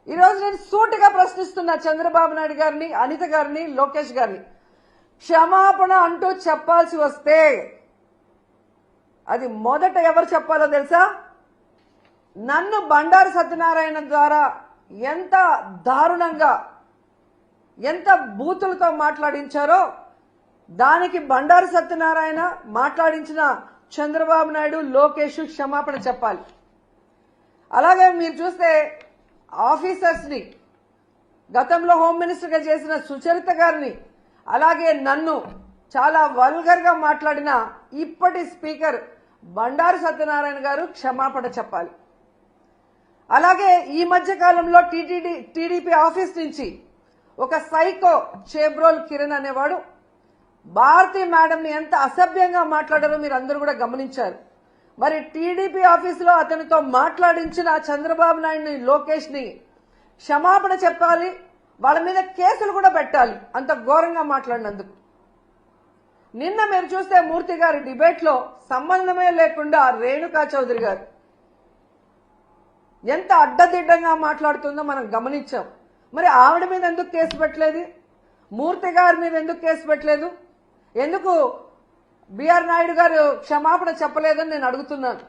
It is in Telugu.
ఈ రోజు నేను సూటిగా ప్రశ్నిస్తున్నా చంద్రబాబు నాయుడు గారిని, అనిత గారిని, లోకేష్ గారిని. క్షమాపణ అంటూ చెప్పాల్సి వస్తే అది మొదట ఎవరు చెప్పాలో తెలుసా? నన్ను బండారు సత్యనారాయణ ద్వారా ఎంత దారుణంగా, ఎంత బూతులతో మాట్లాడించారో దానికి బండారు సత్యనారాయణ మాట్లాడించిన చంద్రబాబు నాయుడు, లోకేష్ క్షమాపణ చెప్పాలి. అలాగే మీరు చూస్తే ఆఫీసర్స్ ని, గతంలో హోమ్ మినిస్టర్ గా చేసిన సుచరిత గారిని, అలాగే నన్ను చాలా వల్గర్ గా మాట్లాడిన ఇప్పటి స్పీకర్ బండారు సత్యనారాయణ గారు క్షమాపణ చెప్పాలి. అలాగే ఈ మధ్య కాలంలో టీడీపీ ఆఫీస్ నుంచి ఒక సైకో చేబ్రోల్ కిరణ్ అనేవాడు భారతీ మేడం ని ఎంత అసభ్యంగా మాట్లాడారో మీరు అందరూ కూడా గమనించారు. మరి టీడీపీ ఆఫీసులో అతనితో మాట్లాడించిన చంద్రబాబు నాయుడిని, లోకేష్ ని క్షమాపణ చెప్పాలి. వాళ్ళ మీద కేసులు కూడా పెట్టాలి అంత ఘోరంగా మాట్లాడినందుకు. నిన్న మీరు చూస్తే మూర్తి గారి డిబేట్ లో సంబంధమే లేకుండా రేణుకా చౌదరి గారు ఎంత అడ్డదిడ్డంగా మాట్లాడుతుందో మనం గమనించాం. మరి ఆవిడ మీద ఎందుకు కేసు పెట్టలేదు? మూర్తి గారి మీద ఎందుకు కేసు పెట్టలేదు? ఎందుకు బిఆర్ నాయుడు గారు క్షమాపణ చెప్పలేదని నేను అడుగుతున్నాను.